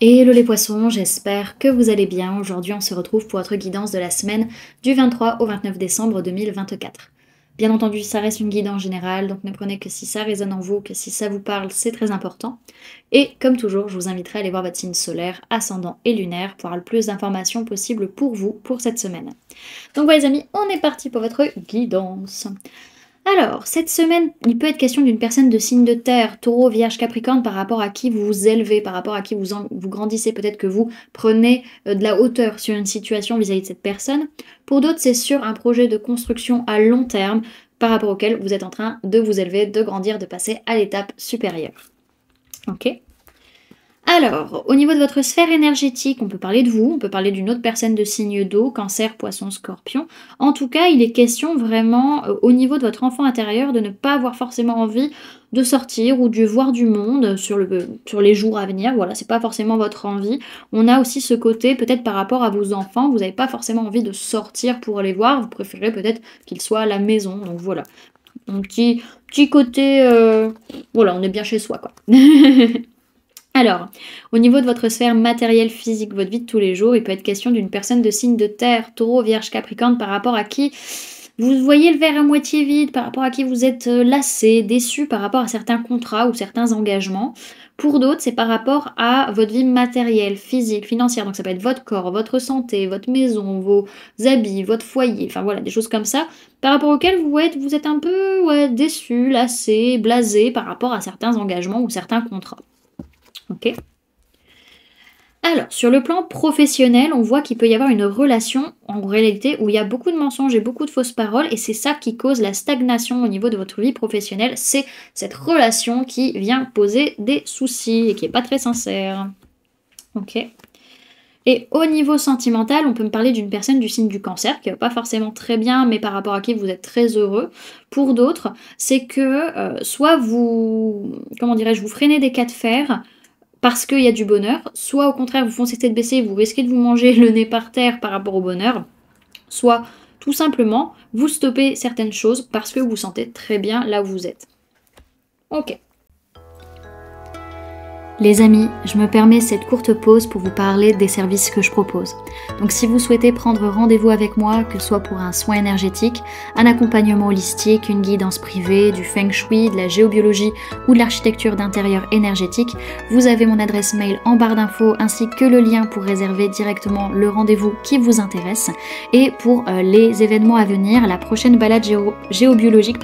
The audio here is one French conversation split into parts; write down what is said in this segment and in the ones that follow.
Hello les poissons, j'espère que vous allez bien. Aujourd'hui, on se retrouve pour votre guidance de la semaine du 23 au 29 décembre 2024. Bien entendu, ça reste une guidance générale, donc ne prenez que si ça résonne en vous, que si ça vous parle, c'est très important. Et comme toujours, je vous inviterai à aller voir votre signe solaire, ascendant et lunaire pour avoir le plus d'informations possible pour vous pour cette semaine. Donc voilà les amis, on est parti pour votre guidance. Alors, cette semaine, il peut être question d'une personne de signe de terre, taureau, vierge, capricorne, par rapport à qui vous vous élevez, par rapport à qui vous grandissez. Peut-être que vous prenez de la hauteur sur une situation vis-à-vis de cette personne. Pour d'autres, c'est sur un projet de construction à long terme, par rapport auquel vous êtes en train de vous élever, de grandir, de passer à l'étape supérieure. Ok ? Alors, au niveau de votre sphère énergétique, on peut parler de vous, on peut parler d'une autre personne de signe d'eau, cancer, poisson, scorpion. En tout cas, il est question vraiment, au niveau de votre enfant intérieur, de ne pas avoir forcément envie de sortir ou de voir du monde sur les jours à venir. Voilà, c'est pas forcément votre envie. On a aussi ce côté, peut-être par rapport à vos enfants, vous n'avez pas forcément envie de sortir pour les voir, vous préférez peut-être qu'ils soient à la maison. Donc voilà, un petit côté, voilà, on est bien chez soi, quoi. Alors, au niveau de votre sphère matérielle, physique, votre vie de tous les jours, il peut être question d'une personne de signe de terre, taureau, vierge, capricorne, par rapport à qui vous voyez le verre à moitié vide, par rapport à qui vous êtes lassé, déçu par rapport à certains contrats ou certains engagements. Pour d'autres, c'est par rapport à votre vie matérielle, physique, financière. Donc ça peut être votre corps, votre santé, votre maison, vos habits, votre foyer, enfin voilà, des choses comme ça, par rapport auxquelles vous êtes un peu déçu, lassé, blasé par rapport à certains engagements ou certains contrats. Ok. Alors, sur le plan professionnel, on voit qu'il peut y avoir une relation en réalité où il y a beaucoup de mensonges et beaucoup de fausses paroles et c'est ça qui cause la stagnation au niveau de votre vie professionnelle. C'est cette relation qui vient poser des soucis et qui n'est pas très sincère. Ok. Et au niveau sentimental, on peut me parler d'une personne du signe du cancer qui va pas forcément très bien, mais par rapport à qui vous êtes très heureux. Pour d'autres, c'est que soit vous, comment dirais-je, vous freinez des cas de fer parce qu'il y a du bonheur, soit au contraire vous foncez tête baissée, vous risquez de vous manger le nez par terre par rapport au bonheur, soit tout simplement vous stoppez certaines choses parce que vous sentez très bien là où vous êtes. Ok. Les amis, je me permets cette courte pause pour vous parler des services que je propose. Donc si vous souhaitez prendre rendez-vous avec moi, que ce soit pour un soin énergétique, un accompagnement holistique, une guidance privée, du feng shui, de la géobiologie ou de l'architecture d'intérieur énergétique, vous avez mon adresse mail en barre d'infos ainsi que le lien pour réserver directement le rendez-vous qui vous intéresse. Et pour les événements à venir, la prochaine balade géobiologique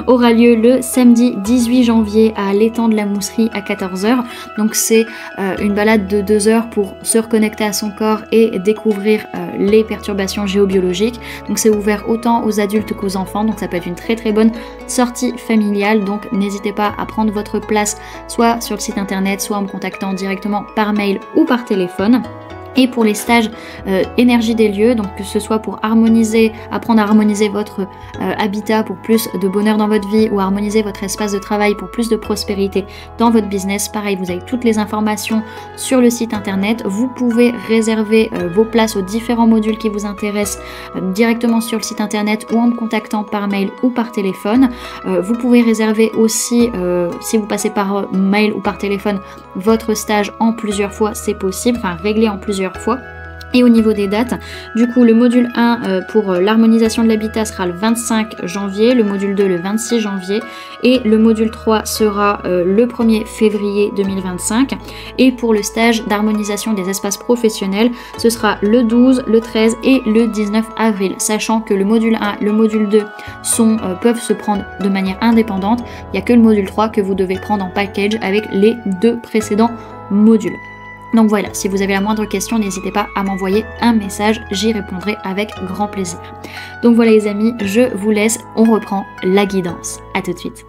aura lieu le samedi 18 janvier à l'étang de la Mousserie à 14h. Donc c'est une balade de 2 heures pour se reconnecter à son corps et découvrir les perturbations géobiologiques. Donc c'est ouvert autant aux adultes qu'aux enfants, donc ça peut être une très très bonne sortie familiale. Donc n'hésitez pas à prendre votre place soit sur le site internet, soit en me contactant directement par mail ou par téléphone. Et pour les stages énergie des lieux, donc que ce soit pour apprendre à harmoniser votre habitat pour plus de bonheur dans votre vie ou harmoniser votre espace de travail pour plus de prospérité dans votre business, pareil, vous avez toutes les informations sur le site internet. Vous pouvez réserver vos places aux différents modules qui vous intéressent directement sur le site internet ou en me contactant par mail ou par téléphone. Vous pouvez réserver aussi, si vous passez par mail ou par téléphone, votre stage en plusieurs fois, c'est possible, enfin régler en plusieurs fois. Et au niveau des dates, du coup le module 1 pour l'harmonisation de l'habitat sera le 25 janvier, le module 2 le 26 janvier et le module 3 sera le 1er février 2025. Et pour le stage d'harmonisation des espaces professionnels, ce sera le 12, le 13 et le 19 avril, sachant que le module 1, le module 2 peuvent se prendre de manière indépendante. Il n'y a que le module 3 que vous devez prendre en package avec les 2 précédents modules. Donc voilà, si vous avez la moindre question, n'hésitez pas à m'envoyer un message, j'y répondrai avec grand plaisir. Donc voilà les amis, je vous laisse, on reprend la guidance. À tout de suite.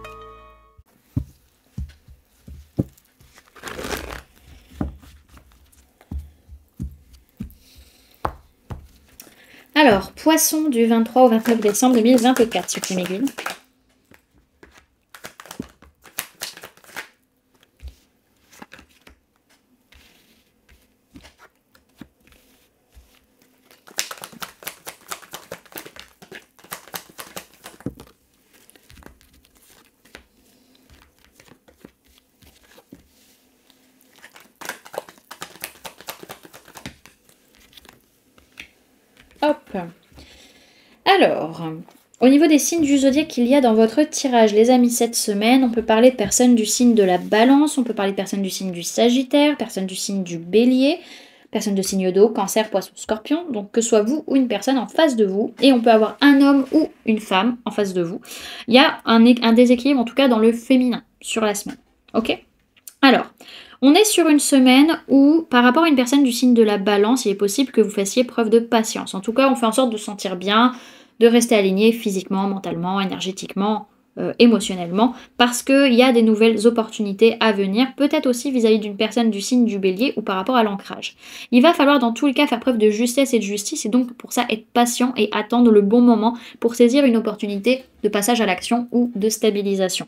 Alors, poisson du 23 au 29 décembre 2024, sur mes aiguilles. Hop. Alors, au niveau des signes du zodiaque qu'il y a dans votre tirage, les amis, cette semaine, on peut parler de personnes du signe de la Balance, on peut parler de personnes du signe du Sagittaire, personnes du signe du Bélier, personnes de signe d'eau, Cancer, Poisson, Scorpion, donc que ce soit vous ou une personne en face de vous, et on peut avoir un homme ou une femme en face de vous. Il y a un déséquilibre, en tout cas dans le féminin, sur la semaine. Ok? Alors, on est sur une semaine où, par rapport à une personne du signe de la Balance, il est possible que vous fassiez preuve de patience. En tout cas, on fait en sorte de se sentir bien, de rester aligné physiquement, mentalement, énergétiquement, émotionnellement, parce qu'il y a des nouvelles opportunités à venir, peut-être aussi vis-à-vis d'une personne du signe du Bélier ou par rapport à l'ancrage. Il va falloir dans tous les cas faire preuve de justesse et de justice, et donc pour ça être patient et attendre le bon moment pour saisir une opportunité de passage à l'action ou de stabilisation.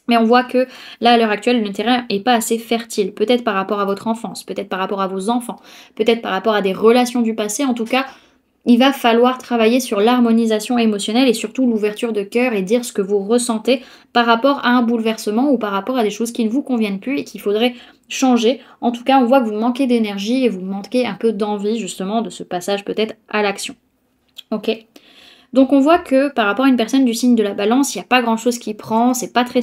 Mais on voit que là, à l'heure actuelle, le terrain n'est pas assez fertile. Peut-être par rapport à votre enfance, peut-être par rapport à vos enfants, peut-être par rapport à des relations du passé. En tout cas, il va falloir travailler sur l'harmonisation émotionnelle et surtout l'ouverture de cœur et dire ce que vous ressentez par rapport à un bouleversement ou par rapport à des choses qui ne vous conviennent plus et qu'il faudrait changer. En tout cas, on voit que vous manquez d'énergie et vous manquez un peu d'envie justement de ce passage peut-être à l'action. Ok ? Donc on voit que par rapport à une personne du signe de la Balance, il n'y a pas grand-chose qui prend, c'est pas très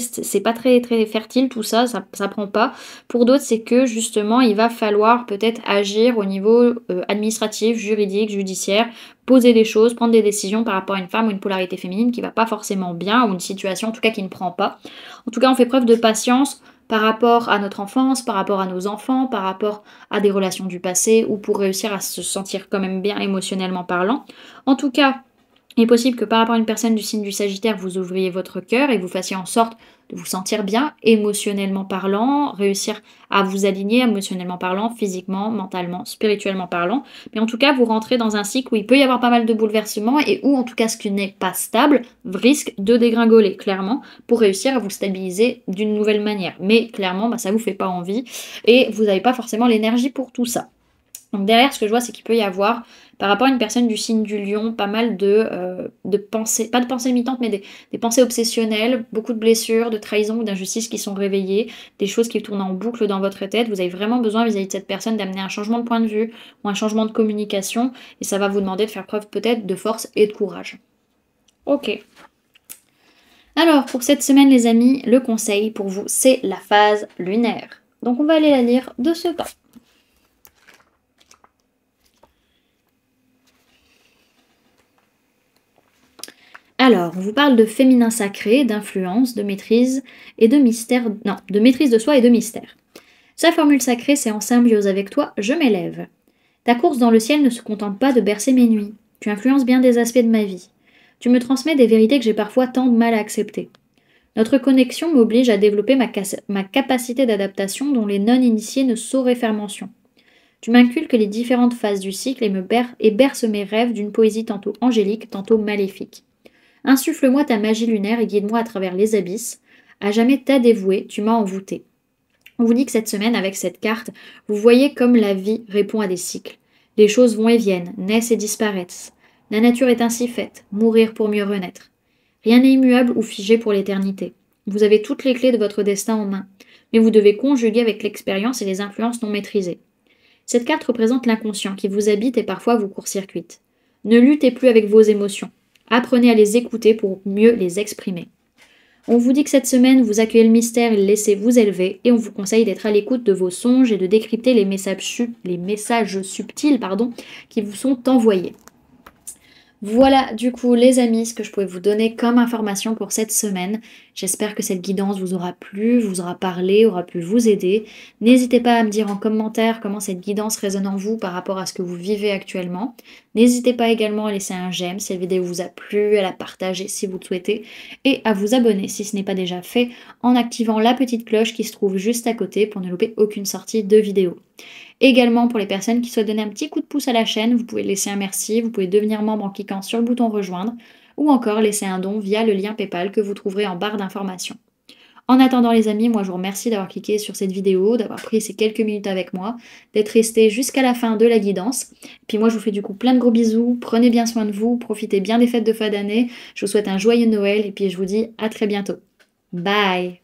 fertile tout ça, ça prend pas. Pour d'autres, c'est que justement, il va falloir peut-être agir au niveau administratif, juridique, judiciaire, poser des choses, prendre des décisions par rapport à une femme ou une polarité féminine qui va pas forcément bien, ou une situation en tout cas qui ne prend pas. En tout cas, on fait preuve de patience par rapport à notre enfance, par rapport à nos enfants, par rapport à des relations du passé, ou pour réussir à se sentir quand même bien émotionnellement parlant. En tout cas, il est possible que par rapport à une personne du signe du Sagittaire, vous ouvriez votre cœur et vous fassiez en sorte de vous sentir bien, émotionnellement parlant, réussir à vous aligner émotionnellement parlant, physiquement, mentalement, spirituellement parlant. Mais en tout cas, vous rentrez dans un cycle où il peut y avoir pas mal de bouleversements et où, en tout cas, ce qui n'est pas stable risque de dégringoler, clairement, pour réussir à vous stabiliser d'une nouvelle manière. Mais clairement, ça ne vous fait pas envie et vous n'avez pas forcément l'énergie pour tout ça. Donc derrière, ce que je vois, c'est qu'il peut y avoir, par rapport à une personne du signe du lion, pas mal de pensées, pas de pensées limitantes, mais des pensées obsessionnelles, beaucoup de blessures, de trahisons ou d'injustices qui sont réveillées, des choses qui tournent en boucle dans votre tête. Vous avez vraiment besoin vis-à-vis de cette personne d'amener un changement de point de vue ou un changement de communication, et ça va vous demander de faire preuve peut-être de force et de courage. Ok. Alors, pour cette semaine, les amis, le conseil pour vous, c'est la phase lunaire. Donc on va aller la lire de ce pas. Alors, on vous parle de féminin sacré, d'influence, de maîtrise et de mystère. Non, de maîtrise de soi et de mystère. Sa formule sacrée, c'est en symbiose avec toi, je m'élève. Ta course dans le ciel ne se contente pas de bercer mes nuits. Tu influences bien des aspects de ma vie. Tu me transmets des vérités que j'ai parfois tant de mal à accepter. Notre connexion m'oblige à développer ma capacité d'adaptation dont les non-initiés ne sauraient faire mention. Tu m'inculques les différentes phases du cycle et berces mes rêves d'une poésie tantôt angélique, tantôt maléfique. Insuffle-moi ta magie lunaire et guide-moi à travers les abysses. À jamais ta dévouée, tu m'as envoûté. On vous dit que cette semaine, avec cette carte, vous voyez comme la vie répond à des cycles. Les choses vont et viennent, naissent et disparaissent. La nature est ainsi faite, mourir pour mieux renaître. Rien n'est immuable ou figé pour l'éternité. Vous avez toutes les clés de votre destin en main, mais vous devez conjuguer avec l'expérience et les influences non maîtrisées. Cette carte représente l'inconscient qui vous habite et parfois vous court-circuite. Ne luttez plus avec vos émotions. Apprenez à les écouter pour mieux les exprimer. On vous dit que cette semaine, vous accueillez le mystère et le laissez vous élever, et on vous conseille d'être à l'écoute de vos songes et de décrypter les messages subtils qui vous sont envoyés. Voilà du coup les amis ce que je pouvais vous donner comme information pour cette semaine. J'espère que cette guidance vous aura plu, vous aura parlé, aura pu vous aider. N'hésitez pas à me dire en commentaire comment cette guidance résonne en vous par rapport à ce que vous vivez actuellement. N'hésitez pas également à laisser un j'aime si la vidéo vous a plu, à la partager si vous le souhaitez et à vous abonner si ce n'est pas déjà fait en activant la petite cloche qui se trouve juste à côté pour ne louper aucune sortie de vidéo. Également, pour les personnes qui souhaitent donner un petit coup de pouce à la chaîne, vous pouvez laisser un merci, vous pouvez devenir membre en cliquant sur le bouton rejoindre ou encore laisser un don via le lien PayPal que vous trouverez en barre d'informations. En attendant les amis, moi je vous remercie d'avoir cliqué sur cette vidéo, d'avoir pris ces quelques minutes avec moi, d'être resté jusqu'à la fin de la guidance. Puis moi je vous fais du coup plein de gros bisous, prenez bien soin de vous, profitez bien des fêtes de fin d'année, je vous souhaite un joyeux Noël et puis je vous dis à très bientôt. Bye!